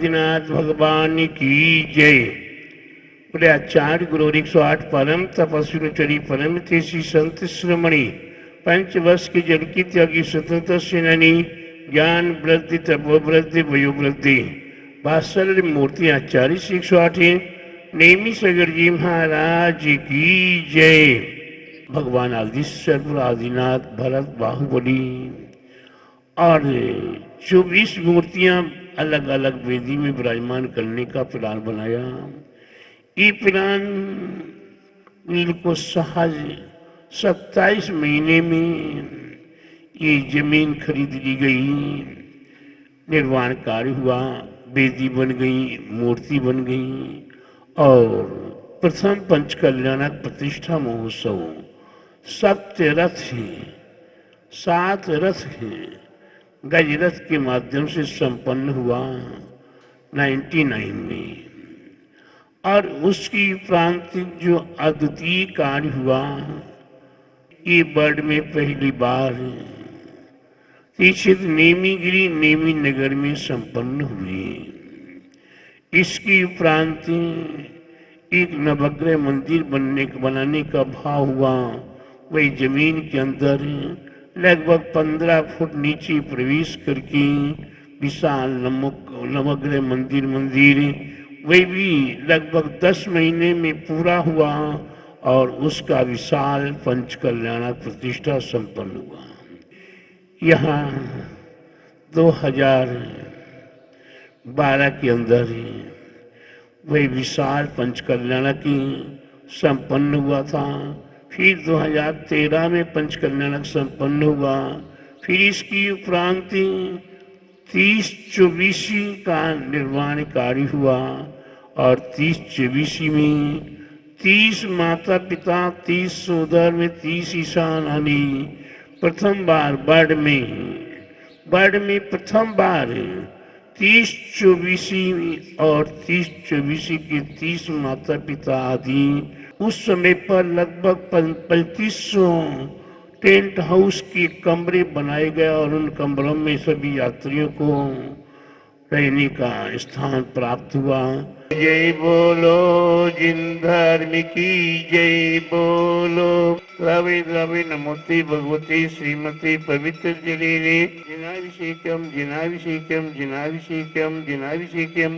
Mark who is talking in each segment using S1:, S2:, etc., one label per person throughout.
S1: आदिनाथ भगवान की जय। बोले आचार्य गुरु 108 परम तपस्वी चरी परम तेसी संत श्रमणी पंचवर्ष की जल की त्यागी स्वतंत्र सेनानी ज्ञान वृद्धि तपोवृद्धि वयोवृद्धि वात्सल्य मूर्ति आचार्य 108 नेमी सगर जी महाराज की जय। भगवान आदि सर्व आदिनाथ भरत बाहुबली और 24 मूर्तियां अलग अलग वेदी में विराजमान करने का प्लान बनाया। ये प्लान को सहज 27 महीने में ये जमीन खरीद ली गई, निर्माण कार्य हुआ, वेदी बन गई, मूर्ति बन गई और प्रथम पंचकल्याणक प्रतिष्ठा महोत्सव 7 रथ हैं, 7 रथ हैं, गजरथ के माध्यम से संपन्न हुआ 99 में। और उसकी प्रांतिक जो अद्वितीय कार्य हुआ ये वर्ल्ड में पहली बार तीक्षित नेमीगिरी नेमी नगर में संपन्न हुई। इसकी उपरांत एक नवग्रह मंदिर बनाने का भाव हुआ। वही जमीन के अंदर लगभग 15 फुट नीचे प्रवेश करके विशाल नवग्रह मंदिर वही भी लगभग 10 महीने में पूरा हुआ और उसका विशाल पंचकल्याणक प्रतिष्ठा संपन्न हुआ। यहाँ 2012 के अंदर वही विशाल पंचकल्याणक की संपन्न हुआ था। फिर 2013 में पंचकल्याणक संपन्न हुआ। फिर इसकी उपरांत 30-24 का निर्माण कार्य हुआ और 30-24 में 30 माता पिता 30 सोदर में 30 ईशान आनी प्रथम बार वर्ल्ड में प्रथम बार 30-24 और 30-24 के 30 माता पिता आदि उस समय पर लगभग 3500 टेंट हाउस के कमरे बनाए गए और उन कमरों में सभी यात्रियों को रहने का स्थान प्राप्त हुआ। जय बोलो जिन धर्म की जय बोलो। द्रवि द्रवि नमोति भगवती श्रीमती पवित्र जलीले जिनाभिषेकम जिनाभिषेकम जिनाभिषेकम जिनाभिषेकम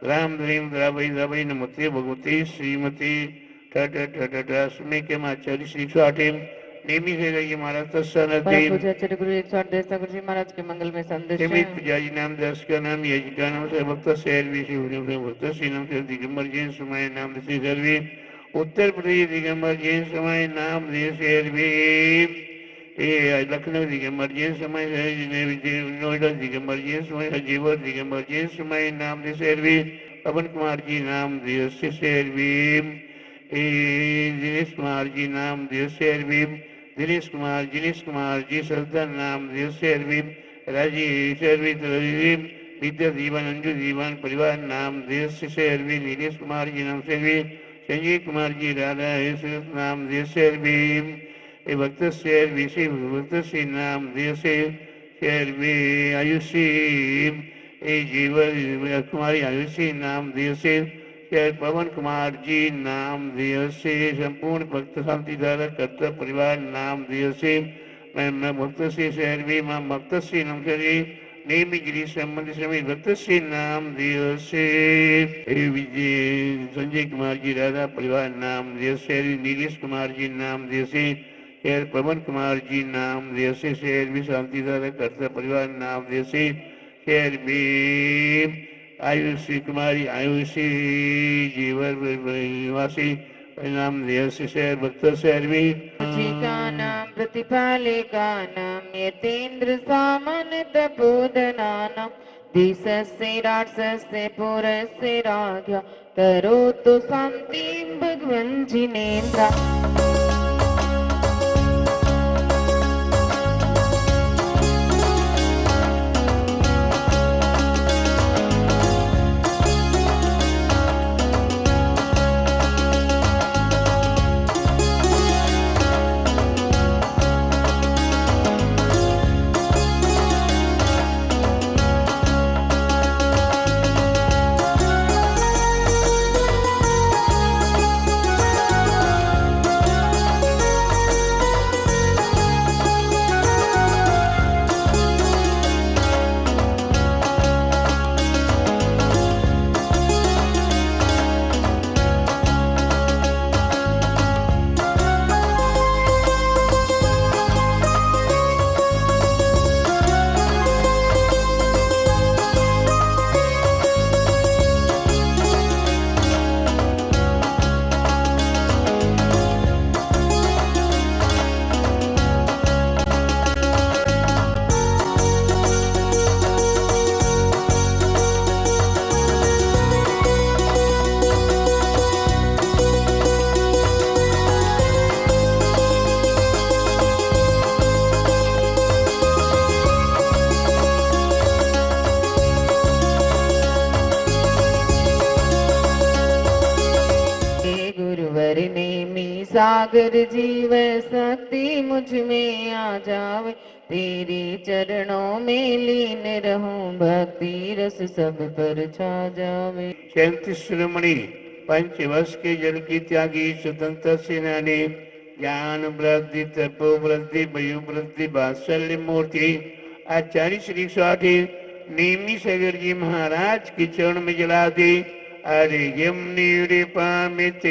S1: राम द्रीम द्रवि द्रवि नमोति भगवती श्रीमती समय के आचार्य 108 नेमी से गई महाराज तत्सनदेव
S2: गुरु 108 देवता गुरु जी महाराज के मंगल में संदेश है।
S1: पुजारी नाम दस का नाम यजी का नाम से भक्त शहर भक्त श्री नाम से दिगंबर जैन समय नाम से सर्वे उत्तर प्रदेश दिगंबर जैन समय नाम से सर्वे लखनऊ दिगंबर जैन समय नोएडा दिगंबर जैन समय हजीवर दिगंबर जैन समय नाम से सर्वे पवन कुमार जी नाम से सर्वे दिनेश कुमार जी नाम से सर्वे दिनेश कुमार जी सरदार नाम से अरविंद राजीव अरविंद विद्या जीवन अंजू जीवन परिवार नाम से अरविंद नीलेश कुमार जी नाम से अरविंद संजय कुमार जी राधा नाम से अरविंद भक्त से भक्त से नाम से अरविंद आयुषी जीवन कुमारी आयुषी नाम से पवन कुमार जी नाम से संपूर्ण भक्त शांति धारा कर्ता परिवार नाम से मैं भक्त से शहर माँ भक्त से नाम से नेमीगिरी संबंधी सभी भक्त से नाम से विजय संजय कुमार जी राधा परिवार नाम से नीलेश कुमार जी नाम से शहर पवन कुमार जी नाम से शहर भी शांति धारा कर्ता परिवार नाम से शहर भी आयुषी कुमारी आयुषी जीवन निवासी नाम शहर भक्त शहर भी
S2: का नाम प्रतिपाले का नाम यतेन्द्र सामन तपोधना नाम दिश से राक्षस से पुर से राध्या करो तो शांति भगवान जिनेन्द्रा। गुरुवर नेमी सागर जीव शक्ति मुझ में आ जावे, तेरे चरणों में लीन रहूं भक्ति रस सब पर छा जावे।
S1: 37 शिरोमणि पंचवर्ष के जल की त्यागी स्वतंत्र सेनानी, ज्ञान वृद्धि तपो वृद्धि वयु वृद्धि वात्सल्य मूर्ति आचार्य श्री स्वाठी नेमी सागर जी महाराज के चरण में जला दे। अरे यमुनी पामिते।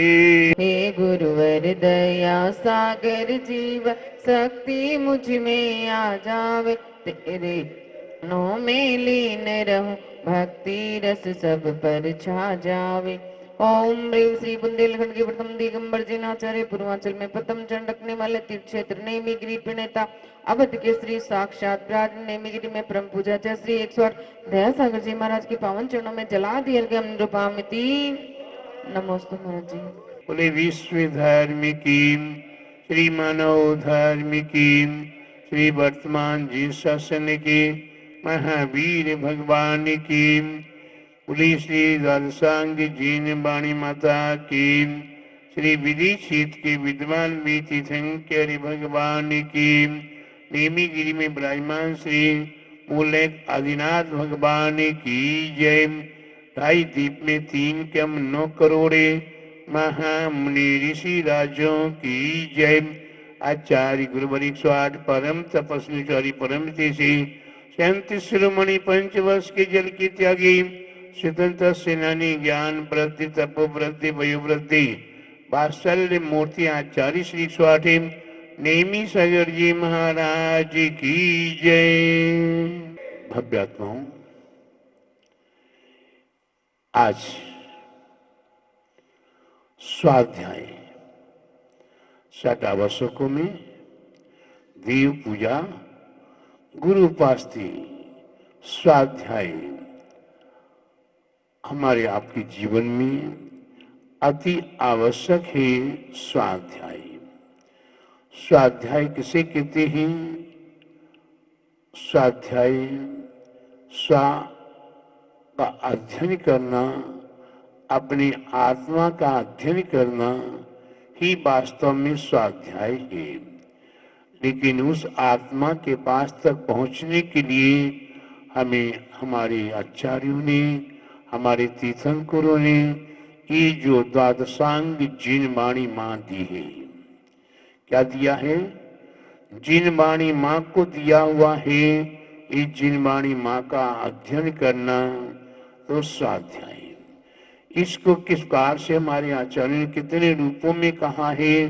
S2: हे गुरुवर दया सागर जीव शक्ति मुझ में आ जावे, तेरे चरणों में लीन रहूं भक्ति रस सब पर छा जावे। ओम ह्रीं श्री बुंदेलखंड के प्रथम दिगंबर जिनाचार्य, पूर्वांचल में प्रथम चंडकने वाले तीर्थ क्षेत्र नेमीगिरी प्रणेता, अवध के श्री साक्षात विराज नेमीगिरी में परम पूज्य श्री 108 दया सागर जी महाराज के पावन चरणों में जला दिया गया अनुरूपामिति। नमोस्तु महाराज जी।
S1: बोले विश्व धार्मिकी श्री मानव धार्मिकी श्री वर्तमान जी शासन की महावीर भगवान की, बोले श्री द्वादशांग जीन वाणी माता की, श्री विदिशित के विद्वान भी तीर्थंकर भगवान की, नेमीगिरी में विराजमान श्री मूलक आदिनाथ भगवान की जय। ढाई दीप में 3 कम 9 करोड़े महामुनि ऋषि राजों की जय। आचार्य गुरुवर 108 परम तपस्वी परम तेजी 37 शिरोमणि पंचवर्ष के जल की त्यागी स्वतंत्र सेनानी, ज्ञान वृद्धि तपो वृद्धि वयु वृद्धि वात्सल्य मूर्ति आचार्य श्री 108 नेमी सागर जी महाराज की जय। भव्यात्माओं, आज स्वाध्याय 60 वर्षों में देव पूजा गुरु उपासना स्वाध्याय हमारे आपके जीवन में अति आवश्यक है। स्वाध्याय स्वाध्याय किसे कहते हैं? स्वाध्याय स्वा का अध्ययन करना, अपनी आत्मा का अध्ययन करना ही वास्तव में स्वाध्याय है। लेकिन उस आत्मा के पास तक पहुंचने के लिए हमें हमारे आचार्यों ने, हमारे तीर्थंकरों ने ये जो द्वादशांग जिन वाणी माँ दी है, क्या दिया है? जिन वाणी माँ को दिया हुआ है। ये जिन वाणी माँ का अध्ययन करना तो स्वाध्याय। इसको किस प्रकार से हमारे आचार्य ने कितने रूपों में कहा है?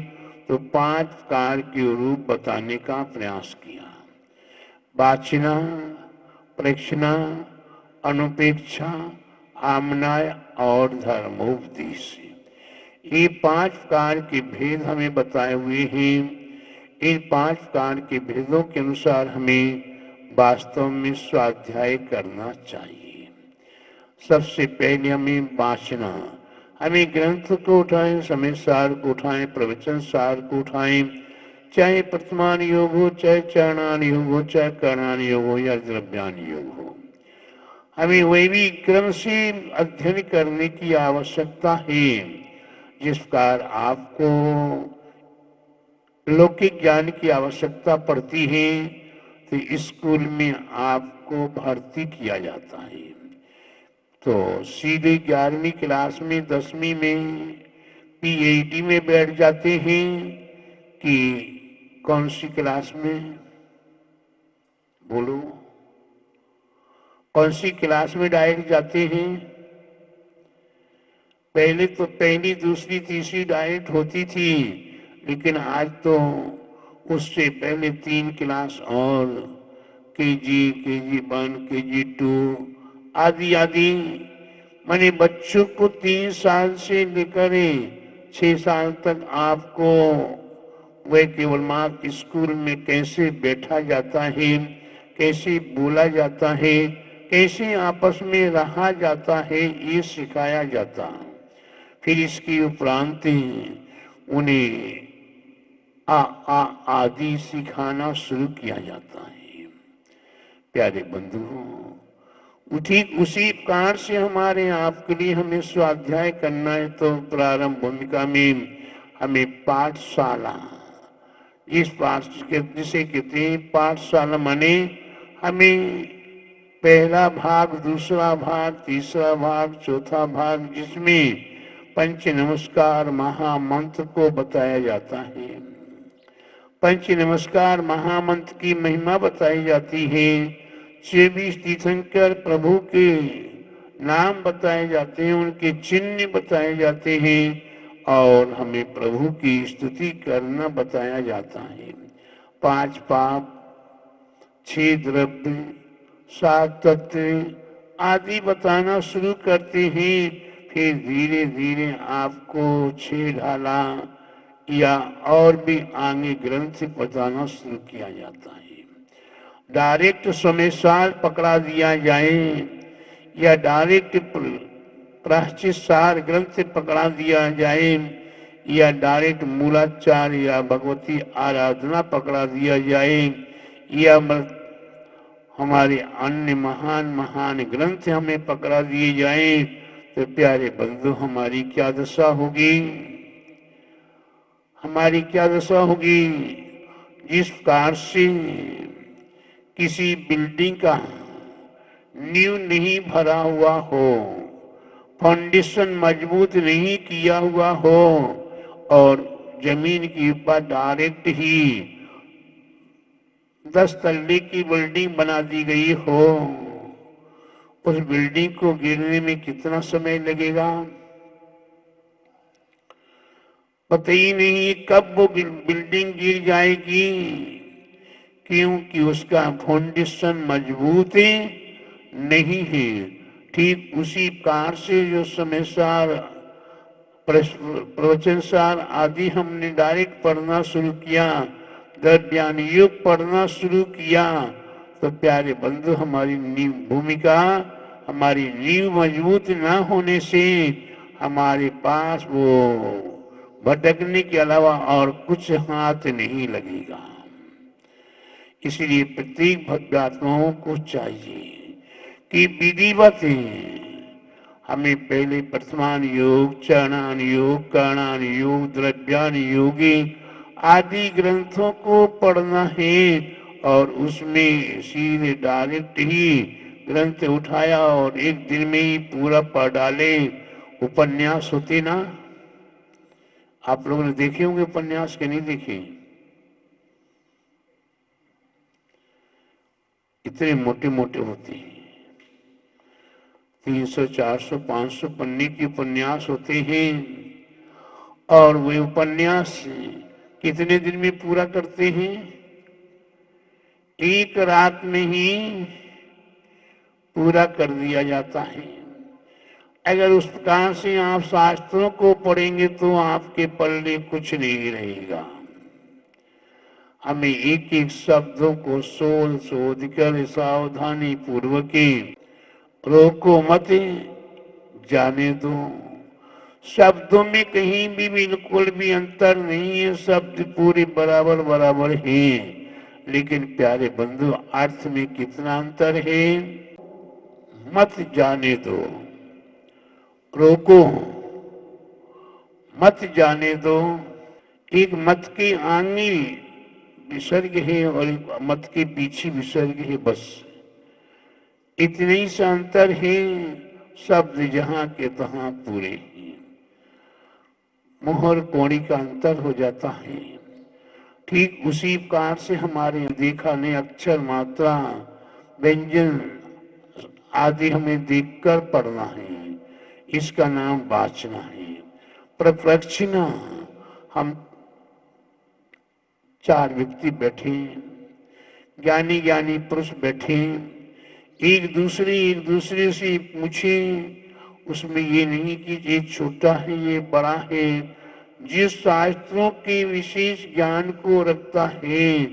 S1: तो 5 प्रकार के रूप बताने का प्रयास किया। वाचना, प्रेक्षणा, अनुपेक्षा, आमनाय और धर्मोपदेश। ये 5 प्रकार के भेद हमें बताए हुए हैं। इन 5 प्रकार के भेदों के अनुसार हमें वास्तव में स्वाध्याय करना चाहिए। सबसे पहले हमें वाचना, हमें ग्रंथ को उठाएं, समय सार को उठाएं, प्रवचन सार को उठाएं, चाहे प्रतिमान योग हो, चाहे चरणान योग हो, चाहे कर्णान योग हो या द्रव्यान योग हो। हमें वैदिक क्रम से अध्ययन करने की आवश्यकता है। जिस प्रकार आपको लौकिक ज्ञान की आवश्यकता पड़ती है तो स्कूल में आपको भर्ती किया जाता है। तो सीधे 11वीं क्लास में 10वीं में PhD में बैठ जाते हैं कि कौन सी क्लास में? बोलो, कौन सी क्लास में डायरेक्ट जाते हैं? पहले तो पहली, दूसरी, तीसरी डायरेक्ट होती थी, लेकिन आज तो उससे पहले 3 क्लास और KG 1, KG 2 आदि आदि। माने बच्चों को 3 साल से लेकर 6 साल तक आपको वह केवल मार्क स्कूल में कैसे बैठा जाता है, कैसे बोला जाता है, कैसे आपस में रहा जाता है, ये सिखाया जाता। फिर इसके उपरांत उन्हें आ आदि सिखाना शुरू किया जाता है। प्यारे बंधुओं, ठीक उसी प्रकार से हमारे आपके लिए हमें स्वाध्याय करना है। तो प्रारंभ भूमिका में हमें पाठशाला, इस पाठ जिसे कहते हैं पाठशाला, माने हमें पहला भाग, दूसरा भाग, तीसरा भाग, चौथा भाग, जिसमें पंच नमस्कार महामंत्र को बताया जाता है। पंच नमस्कार महामंत्र की महिमा बताई जाती है। 24 तीर्थंकर प्रभु के नाम बताए जाते हैं, उनके चिन्ह बताए जाते हैं और हमें प्रभु की स्तुति करना बताया जाता है। 5 पाप, 6 द्रव्य, 7 तत्व आदि बताना शुरू करते हैं। फिर धीरे धीरे आपको 6 ढाला या और भी आगे ग्रंथ बताना शुरू किया जाता है। डायरेक्ट समय साल पकड़ा दिया जाए या डायरेक्ट प्राश्चित सार ग्रंथ पकड़ा दिया जाए या डायरेक्ट मूलाचार या भगवती आराधना पकड़ा दिया जाए या हमारे अन्य महान महान ग्रंथ हमें पकड़ा दिए जाए, तो प्यारे बंधु हमारी क्या दशा होगी, हमारी क्या दशा होगी। जिस प्रकार से किसी बिल्डिंग का नींव नहीं भरा हुआ हो, फाउंडेशन मजबूत नहीं किया हुआ हो और जमीन के ऊपर डायरेक्ट ही 10 तल्ले की बिल्डिंग बना दी गई हो, उस बिल्डिंग को गिरने में कितना समय लगेगा पता ही नहीं, कब वो बिल्डिंग गिर जाएगी, क्योंकि उसका फाउंडेशन मजबूत नहीं है। ठीक उसी प्रकार से जो समय सार, प्रवचन सार आदि हमने डायरेक्ट पढ़ना शुरू किया, ज्ञान युग पढ़ना शुरू किया, तो प्यारे बंधु हमारी नींव भूमिका, हमारी नींव मजबूत न होने से हमारे पास वो भटकने के अलावा और कुछ हाथ नहीं लगेगा। इसलिए प्रत्येक भक्तात्माओं को चाहिए कि विधिवत हमें पहले प्रथमान योग, चरणान योग, करणान योग, द्रव्यान योगी आदि ग्रंथों को पढ़ना है और उसमें सीधे डायरेक्ट ही ग्रंथ उठाया और एक दिन में ही पूरा पढ़ डाले। उपन्यास होते ना, आप लोगों ने देखे होंगे उपन्यास के, नहीं देखे, इतने मोटे मोटे होते हैं, 300, 400, 500 पन्ने के उपन्यास होते हैं और वे उपन्यास कितने दिन में पूरा करते हैं, एक रात में ही पूरा कर दिया जाता है। अगर उस प्रकार से आप शास्त्रों को पढ़ेंगे तो आपके पल्ले कुछ नहीं रहेगा। हमें एक एक शब्दों को सोच शोध कर सावधानी पूर्वक रोको मत, जाने दो। शब्दों में कहीं भी बिल्कुल भी अंतर नहीं है, शब्द पूरे बराबर बराबर हैं, लेकिन प्यारे बंधु अर्थ में कितना अंतर है। मत जाने दो, रोको मत जाने दो। एक मत के आगे विसर्ग है और एक मत के पीछे विसर्ग है, बस इतने ही सा अंतर है। शब्द जहां के तहां पूरे हैं, मोहर कोणी का अंतर हो जाता है। ठीक उसी प्रकार से हमारे देखा ने अक्षर मात्रा व्यंजन आदि हमें देखकर पढ़ना है, इसका नाम वाचना है। प्रप्रक्षिणा, हम 4 व्यक्ति बैठे, ज्ञानी ज्ञानी पुरुष बैठे, एक दूसरे से पूछे, उसमें ये नहीं कि ये छोटा है ये बड़ा है। जिस शास्त्रों के विशेष ज्ञान को रखता है,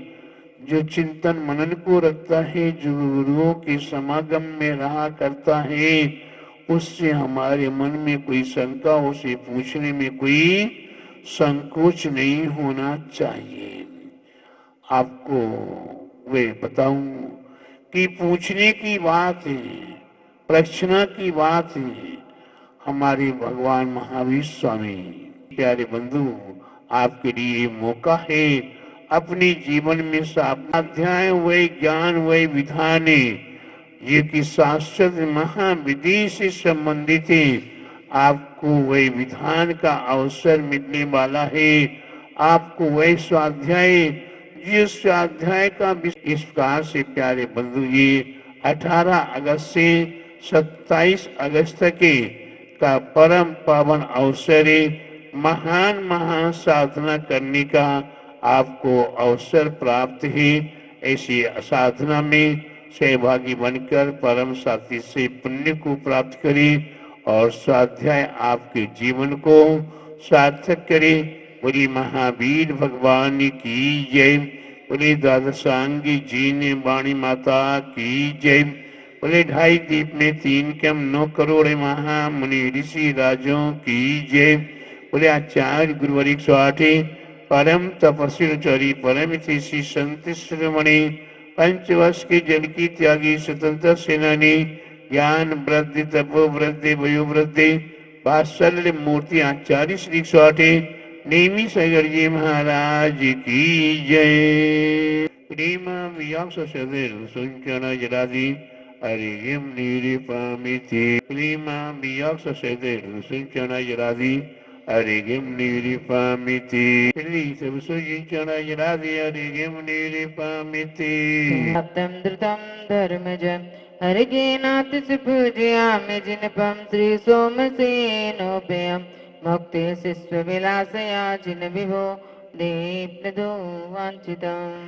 S1: जो चिंतन मनन को रखता है, जो गुरुओं के समागम में रहा करता है, उससे हमारे मन में कोई शंका, उसे पूछने में कोई संकोच नहीं होना चाहिए। आपको वे बताऊं कि पूछने की बात है, प्रक्षणा की बात हमारे भगवान महावीर स्वामी। प्यारे बंधु, आपके लिए ये मौका है अपने जीवन में अध्याय वे ज्ञान वे विधान ये कि शास्त्र महाविधि से संबंधित है, आपको वही विधान का अवसर मिलने वाला है। आपको वही स्वाध्याय, जिस स्वाध्याय का इस प्रकार से प्यारे बंधु ये 18 अगस्त से 27 अगस्त के का परम पावन अवसर है। महान महान साधना करने का आपको अवसर प्राप्त है। ऐसी साधना में सहभागी बनकर परम साथी से पुण्य को प्राप्त करें और स्वाध्याय आपके जीवन को सार्थक करे। बोली महावीर भगवान की जय। बोले द्वादशांगी जी ने वाणी माता की जय। बोले 2.5 दीप में 3 कम 9 करोड़ महामुनि ऋषि राजों की जय। बोले आचार्य गुरुवर 108 परम तपस्वी चरी परम श्री संत शिरोमणि 5 वर्ष के जल की त्यागी स्वतंत्र सेनानी ज्ञान वृद्धि तपो वृद्धि वयो वृद्धि वात्सल्य मूर्ति आचार्य श्री 108 नेमी सागर जी महाराज की जय। प्रेम व्यास सदैव सुंचना जरादी अरियम निरिपामिति। प्रेम व्यास सदैव सुंचना जरादी अरिगम निरिपामिति। सब सुंचना जरादी अरिगम निरिपामिति।
S2: सप्तम धृतम धर्मजम हरिगेनाथ पूजयामि जिनपम श्री सोमसेनोपयम मुक्ति शिष्य विलासया जिन विभो दीप्नदो वांछितम्।